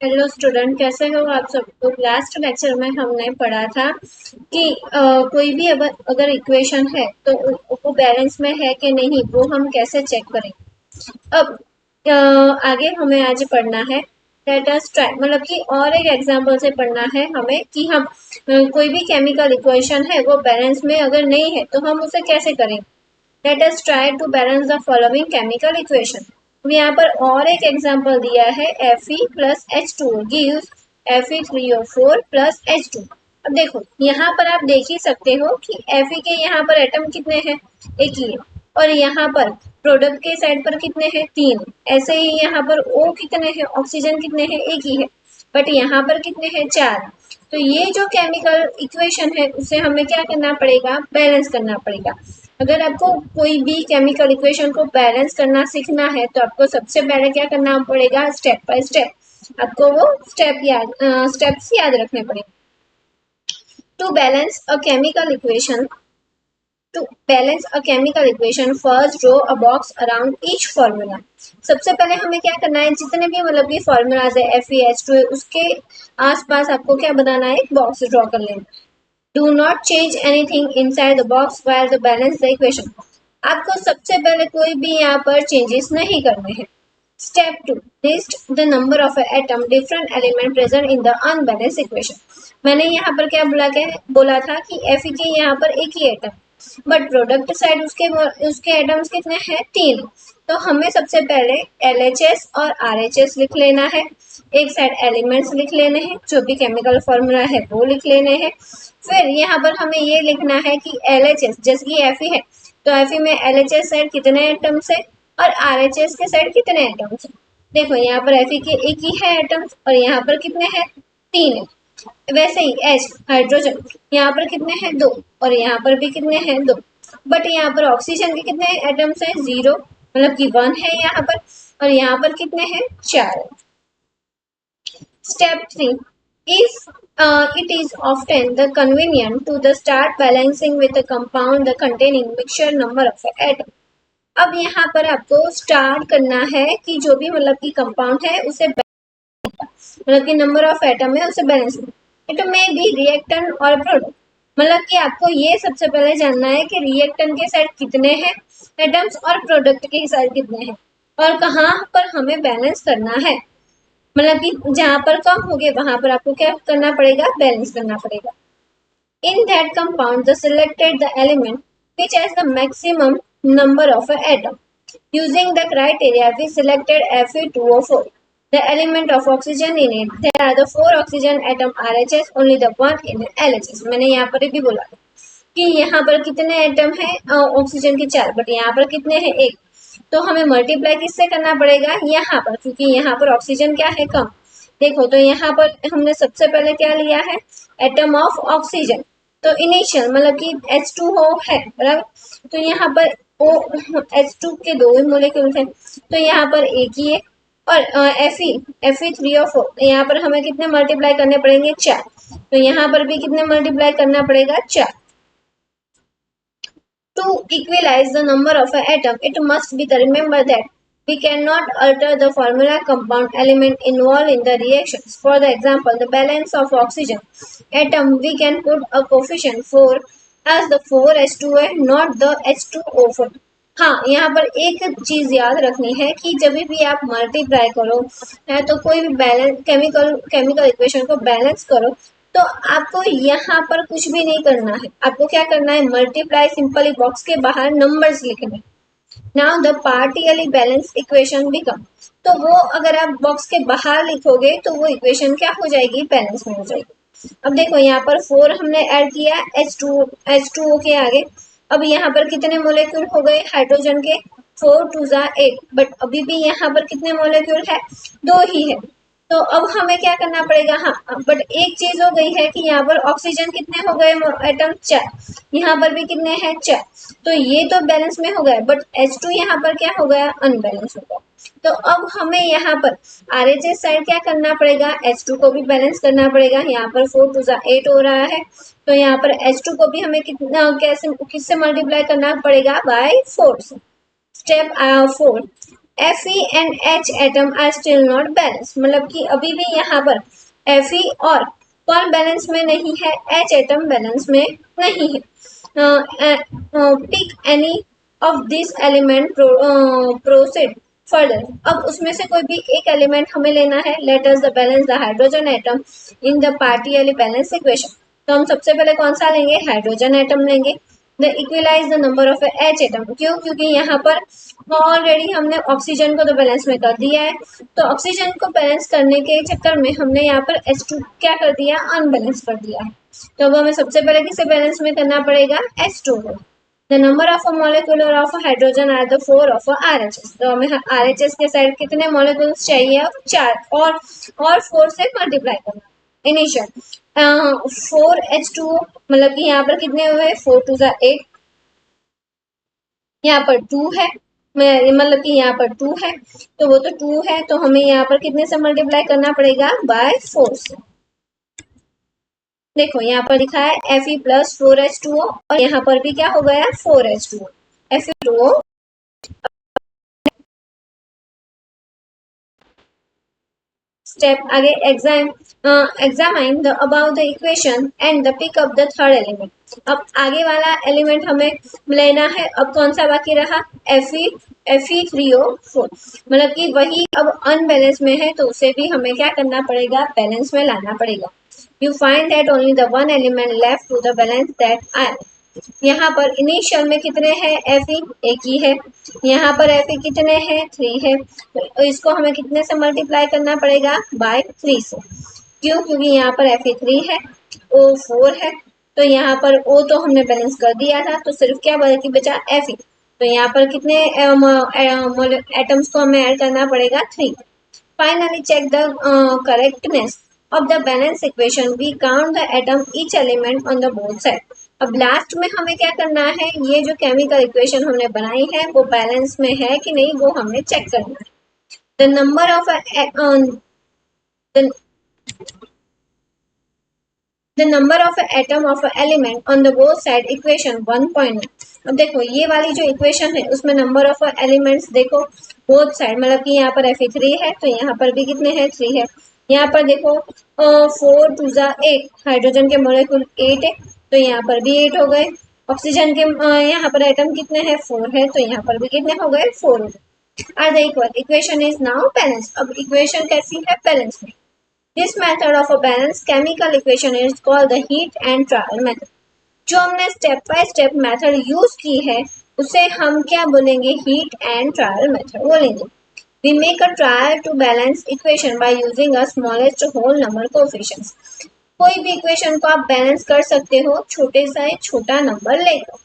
Hello student, कैसे हो आप सब। तो लास्ट लेक्चर में हमने पढ़ा था कि कोई भी अगर इक्वेशन है तो वो बैलेंस में है कि नहीं, वो हम कैसे चेक करें। अब आगे हमें आज पढ़ना है लेट अस ट्राई, मतलब कि और एक एग्जांपल से पढ़ना है हमें कि हम कोई भी केमिकल इक्वेशन है वो बैलेंस में अगर नहीं है तो हम उसे कैसे करें। Let us try to balance the following chemical equation. यहाँ पर और एक एग्जांपल दिया है Fe plus H2 gives Fe3O4 plus H2। अब देखो यहाँ पर आप देख ही सकते हो कि Fe के यहाँ पर एटम कितने हैं, एक ही है, और यहाँ पर प्रोडक्ट के साइड पर कितने हैं, तीन। ऐसे ही यहाँ पर O कितने हैं, ऑक्सीजन कितने हैं, एक ही है, बट यहाँ पर कितने हैं, चार। तो ये जो केमिकल इक्वेशन है उसे हमें क्या करना पड़ेगा, बैलेंस करना पड़ेगा। अगर आपको कोई भी केमिकल इक्वेशन को बैलेंस करना सीखना है तो आपको सबसे पहले क्या करना पड़ेगा, स्टेप बाय स्टेप आपको वो स्टेप्स याद रखने पड़ेंगे। To balance a chemical equation To balance a chemical equation, first draw a box around each formula. सबसे पहले हमें क्या करना है, जितने भी मतलब कि फॉर्मूलाज है FeH2 है उसके आसपास आपको क्या बनाना है, एक बॉक्स ड्रॉ कर लेना। Do not change anything inside the box while the balance the equation. आपको सबसे पहले कोई भी यहाँ पर चेंजेस नहीं करने हैं। Step 2. List the number of atom different element present in the unbalanced equation. मैंने यहाँ पर क्या बोला था कि Fe के यहाँ पर एक ही एटम, बट प्रोडक्ट साइड उसके एटम्स कितने हैं, तीन। तो हमें सबसे पहले LHS और RHS लिख लेना है, एक साइड एलिमेंट्स लिख लेने हैं, जो भी केमिकल फॉर्मूला है वो लिख लेने हैं। फिर यहाँ पर हमें ये लिखना है कि LHS जैसे कि Fe है तो Fe में LHS साइड कितने एटम्स है और RHS के साइड कितने एटम्स है। देखो यहाँ पर Fe के एक ही है एटम्स और यहाँ पर कितने हैं, तीन है। वैसे ही H हाइड्रोजन यहाँ पर कितने हैं, दो, और यहाँ पर भी कितने हैं, दो। बट यहाँ पर ऑक्सीजन के कितने एटम्स हैं, जीरो, मतलब कि वन है यहाँ पर, और यहाँ पर कितने हैं, चार। Step 3. If it is often the convenient to the start balancing with a compound the containing mixture number of atom. अब यहाँ पर आपको स्टार्ट करना है कि जो भी मतलब कि कंपाउंड है उसे मतलब कि नंबर ऑफ एटम है उसे balance. It may be reactant और प्रोडक्ट, मतलब कि आपको ये सबसे पहले जानना है कि रिएक्टेंट के साइड कितने हैं एटम्स और प्रोडक्ट के साइड कितने हैं और कहाँ पर हमें बैलेंस करना है। मतलब कि जहां पर कम हो गए वहां पर आपको क्या करना पड़ेगा, बैलेंस करना पड़ेगा। In that compound the selected the element which has the maximum number of atom. Using the criteria we selected Fe2O4, the element of oxygen in it. There are the 4 oxygen atom RHS, only the 1 in LHS. मैंने यहाँ पर भी बोला कि यहाँ पर कितने atom है ऑक्सीजन के, 4, बट यहाँ पर कितने हैं, एक। तो हमें मल्टीप्लाई किससे करना पड़ेगा, यहाँ पर, क्योंकि यहाँ पर ऑक्सीजन क्या है, कम। देखो तो यहाँ पर हमने सबसे पहले क्या लिया है, एटम ऑफ ऑक्सीजन। तो इनिशियल मतलब कि H2O है, बराबर। तो यहाँ पर H2 के दो ही मोलिक्यूल्स हैं, तो यहाँ पर एक ही है। और Fe3O4 यहाँ पर हमें कितने मल्टीप्लाई करने पड़ेंगे, 4। तो यहाँ पर भी कितने मल्टीप्लाई करना पड़ेगा, 4। To equalize the number of an atom, it must be remembered that we cannot alter the formula compound element involved in the reactions. For the example, the balance of oxygen atom, we can put a coefficient 4 as the 4H2 है, not the H2O4. हाँ, यहाँ पर एक चीज याद रखनी है कि जब भी आप मल्टीप्लाई करो है तो कोई भी बैलेंस केमिकल इक्वेशन को बैलेंस करो तो आपको यहाँ पर कुछ भी नहीं करना है। आपको क्या करना है, मल्टीप्लाई सिंपली बॉक्स के बाहर नंबर्स लिखने। Now the partially balance equation become, तो वो अगर आप बॉक्स के बाहर लिखोगे तो वो इक्वेशन क्या हो जाएगी, बैलेंस में हो जाएगी। अब देखो यहाँ पर 4 हमने ऐड किया H2O के आगे। अब यहाँ पर कितने मोलिक्यूल हो गए हाइड्रोजन के, 4 2 8, बट अभी भी यहाँ पर कितने मोलिक्यूल है, 2 ही है। तो अब हमें क्या करना पड़ेगा, हाँ बट एक चीज हो गई है कि यहाँ पर ऑक्सीजन कितने हो गए एटम, 4। यहाँ पर भी कितने हैं, 4। तो ये तो बैलेंस में हो गया, बट H2 यहाँ पर क्या हो गया, अनबैलेंस हो गया। तो अब हमें यहाँ पर RHS साइड क्या करना पड़ेगा, H2 को भी बैलेंस करना पड़ेगा। यहाँ पर 4 2 8 हो रहा है, तो यहाँ पर H2 को भी हमें कितना किससे मल्टीप्लाई करना पड़ेगा, बाय 4 से। Step 4. Fe and H atom are still not balanced, मतलब कि अभी भी यहाँ पर Fe और कौन बैलेंस में नहीं है, H एटम बैलेंस में नहीं है. Pick any of this element, proceed further. अब उसमें से कोई भी एक एलिमेंट हमें लेना है. Let us the balance the hydrogen atom in the partially balance equation. तो हम सबसे पहले कौन सा लेंगे, हाइड्रोजन एटम लेंगे. The equalise the number of H atom. क्यों, क्योंकि यहाँ पर ऑलरेडी हमने ऑक्सीजन को तो बैलेंस में कर दिया है, तो ऑक्सीजन को बैलेंस करने के चक्कर में हमने यहाँ पर H2 क्या कर दिया, अनबैलेंस कर दिया है. तो अब हमें सबसे पहले किसे बैलेंस में करना पड़ेगा, H2 को. The number of a molecular of hydrogen are the 4 of RHS. तो हमें RHS के साइड कितने मॉलिक्यूल्स चाहिए, 4, और 4 से मल्टीप्लाई करना. इनिशियल 4H2, मतलब कि यहाँ पर कितने हुए, 4 2 8, यहाँ पर 2 है, मतलब कि यहाँ पर 2 है, तो वो तो 2 है, तो हमें यहाँ पर कितने से मल्टीप्लाई करना पड़ेगा, बाय 4 से. देखो यहाँ पर लिखा है Fe प्लस 4H2O, और यहाँ पर भी क्या हो गया, 4H2O. Fe2O. स्टेप आगे, examine the about the equation and the pick up the third element. अब आगे वाला एलिमेंट हमें लेना है. अब कौन सा बाकी रहा, Fe3O4, मतलब कि वही अब अनबैलेंस में है, तो उसे भी हमें क्या करना पड़ेगा, बैलेंस में लाना पड़ेगा. You find that only the one element left to the balance that I. यहाँ पर इनिशियल में कितने हैं, Fe एक ही है. यहाँ पर Fe कितने हैं, 3 है, तो इसको हमें कितने से मल्टीप्लाई करना पड़ेगा, बाय 3 से. क्यों, क्योंकि यहाँ पर Fe 3 है, O 4 है, तो यहाँ पर O तो हमने बैलेंस कर दिया था, तो सिर्फ क्या बाकी बचा, Fe. तो यहाँ पर कितने एटम्स को हमें ऐड करना पड़ेगा, 3. Finally check the correctness of the balance equation. We count the atom each element on the both side. अब लास्ट में हमें क्या करना है, ये जो केमिकल इक्वेशन हमने बनाई है वो बैलेंस में है कि नहीं, वो हमने चेक करना है. The number of the number of atom of element on the both side equation 1.9. अब देखो ये वाली जो इक्वेशन है उसमें नंबर ऑफ एलिमेंट्स देखो बोथ साइड, मतलब कि यहाँ पर Fe3 है, तो यहाँ पर भी कितने हैं, 3 है. यहाँ पर देखो 4 2 8, हाइड्रोजन के मॉलिक्यूल 8 है, तो यहाँ पर भी 8 हो गए. ऑक्सीजन के यहाँ पर एटम कितने हैं, 4 है, तो यहाँ पर भी कितने हो गए, 4 हो गए. Are the equal, equation is now balance. अब इक्वेशन कैसी है, बैलेंस में. This method of a balanced chemical equation is called the heat and trial method. जो हमने step by step method use की है उसे हम क्या बोलेंगे, हीट एंड ट्रायल मेथड बोलेंगे. We make a trial to balance equation by using a smallest whole number coefficients. कोई भी इक्वेशन को आप बैलेंस कर सकते हो छोटे से छोटा नंबर लेकर.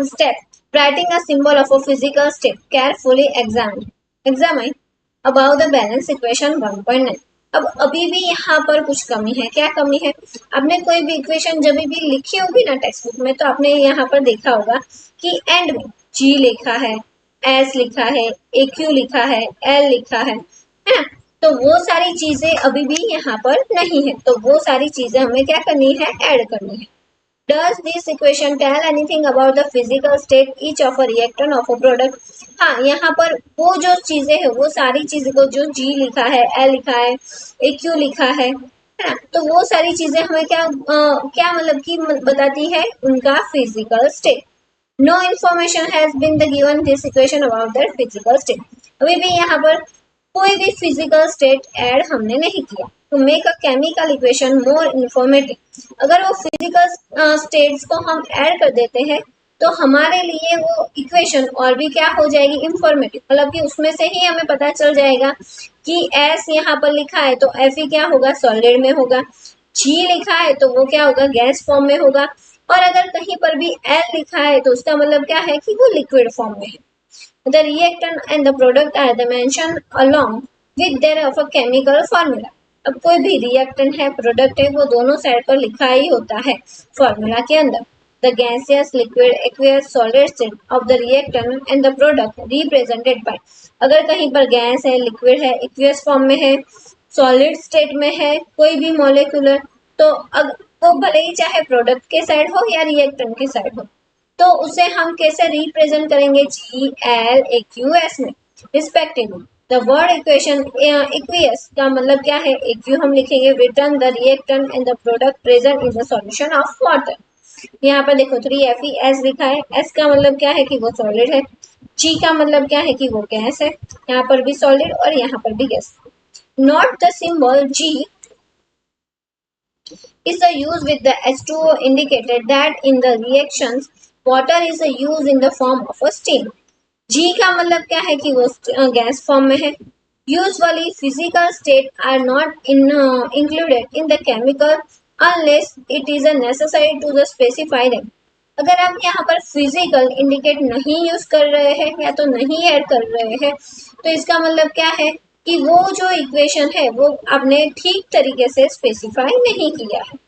Step writing a symbol of a physical state. Carefully examine about the balance equation 1.9. अब अभी भी यहाँ पर कुछ कमी है. क्या कमी है, आपने कोई भी इक्वेशन जब भी लिखी होगी ना टेक्स्ट बुक में, तो आपने यहाँ पर देखा होगा कि एंड में G लिखा है, S लिखा है, AQ लिखा है, L लिखा है ना. तो वो सारी चीजें अभी भी यहाँ पर नहीं है, तो वो सारी चीजें हमें क्या करनी है, ऐड करनी है. Does this equation tell anything about the physical state each of a reactant of a product? हाँ, यहाँ पर वो जो चीजें है वो सारी चीजें को, जो G लिखा है, L लिखा है, AQ लिखा है ना, तो वो सारी चीजें हमें क्या मतलब कि बताती है, उनका physical state. No information has been the given this equation about that physical state. अभी भी यहाँ पर कोई भी फिजिकल स्टेट ऐड हमने नहीं किया. To make a chemical equation more informative, अगर वो फिजिकल स्टेट्स को हम ऐड कर देते हैं तो हमारे लिए वो इक्वेशन और भी क्या हो जाएगी, इंफॉर्मेटिव. मतलब कि उसमें से ही हमें पता चल जाएगा कि S यहाँ पर लिखा है तो Fe क्या होगा, सॉलिड में होगा. G लिखा है तो वो क्या होगा, गैस फॉर्म में होगा. और अगर कहीं पर भी L लिखा है तो उसका मतलब क्या है कि वो लिक्विड फॉर्म में है. The reactant and the product are the mentioned along with their of a chemical formula. अब कोई भी रिएक्टेंट है, प्रोडक्ट है, वो दोनों साइड पर लिखा ही होता है फॉर्मूला के अंदर. The gaseous, liquid, aqueous, solid state of the reactant and the product represented by. अगर कहीं पर गैस है, लिक्विड है, एक्वियस फॉर्म में है, सॉलिड स्टेट में है, कोई भी मॉलिक्यूलर, तो वो भले ही चाहे प्रोडक्ट के साइड हो या रिएक्टेंट के साइड हो, तो उसे हम कैसे रिप्रेजेंट करेंगे, GLAQS में रिस्पेक्टिवली। द वर्ड इक्वेशन इक्वियस का मतलब क्या है, एक्यू हम लिखेंगे return the reactant and the product present in the solution of water. यहाँ पर देखो 3FeS लिखा है, एस का मतलब क्या है कि वो सॉलिड है, जी का मतलब क्या है कि वो गैस है, यहाँ पर भी सॉलिड और यहाँ पर भी gas. Not the symbol G is the use with the H2O indicated that in the reactions water is used in the form of a steam। G का मतलब क्या है कि वो गैस फॉर्म में है। Usually physical state are not included in the chemical unless it is necessary to the specify them। अगर आप यहाँ पर फिजिकल इंडिकेट नहीं यूज कर रहे हैं या तो नहीं ऐड कर रहे हैं, तो इसका मतलब क्या है कि वो जो इक्वेशन है वो आपने ठीक तरीके से स्पेसिफाई नहीं किया है।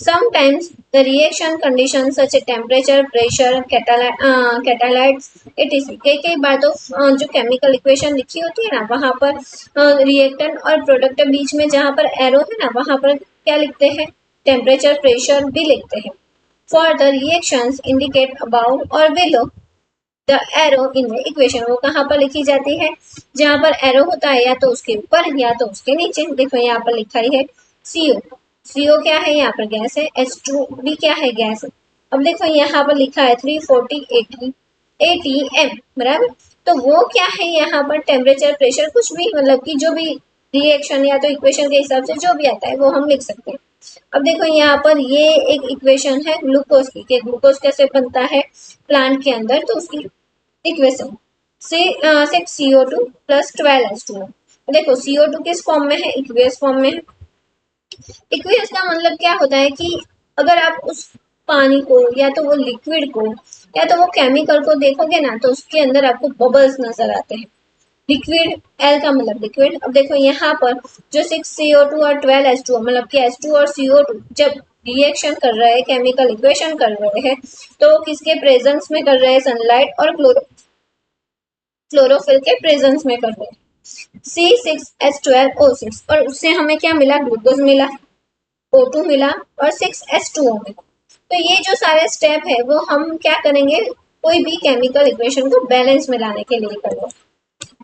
Sometimes the reaction conditions such as temperature, pressure, catalytes, etc. कई बार तो जो केमिकल इक्वेशन लिखी होती है ना, वहाँ पर रिएक्टेंट और प्रोडक्ट के बीच में जहाँ पर एरो है ना, वहाँ पर क्या लिखते हैं, टेम्परेचर, प्रेशर भी लिखते हैं। For the reactions indicate above or below the arrow in the equation, वो कहाँ पर लिखी जाती है, जहाँ पर एरो होता है या तो उसके ऊपर या तो उसके नीचे। देखो यहाँ पर लिखा ही है CO। CO क्या है, यहाँ पर गैस है। H2 भी क्या है, गैस है। अब देखो यहाँ पर लिखा है 340 ATM बराबर, तो वो क्या है, यहाँ पर टेम्परेचर, प्रेशर, कुछ भी मतलब कि जो भी रिएक्शन या तो इक्वेशन के हिसाब से जो भी आता है वो हम लिख सकते हैं। अब देखो यहाँ पर ये एक इक्वेशन है ग्लूकोज की, कि ग्लूकोज कैसे बनता है प्लांट के अंदर, तो उसकी इक्वेशन 6CO2 प्लस 12H2O। देखो CO2 किस फॉर्म में है, इक्वियस फॉर्म में है। इक्वियस का मतलब क्या होता है कि अगर आप उस पानी को या तो वो लिक्विड को या तो वो केमिकल को देखोगे ना, तो उसके अंदर आपको बबल्स नजर आते हैं। लिक्विड, एल का मतलब लिक्विड। अब देखो यहाँ पर जो 6CO2 और 12H2O मतलब कि H2 और CO2 जब रिएक्शन कर रहे हैं, केमिकल इक्वेशन कर रहे हैं, तो किसके प्रेजेंस में कर रहे हैं, सनलाइट और क्लोरोफिल के प्रेजेंस में कर रहे हैं। C6H12O6 और उससे हमें क्या मिला, ग्लूकोज मिला, O2 मिला और 6H2O मिला। तो ये जो सारे स्टेप है वो हम क्या करेंगे, कोई भी केमिकल इक्वेशन को बैलेंस में लाने के लिए करेंगे।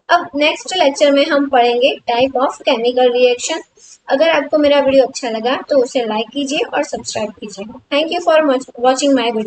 अब नेक्स्ट लेक्चर में हम पढ़ेंगे टाइप ऑफ केमिकल रिएक्शन। अगर आपको मेरा वीडियो अच्छा लगा तो उसे लाइक कीजिए और सब्सक्राइब कीजिए। Thank you for watching my video.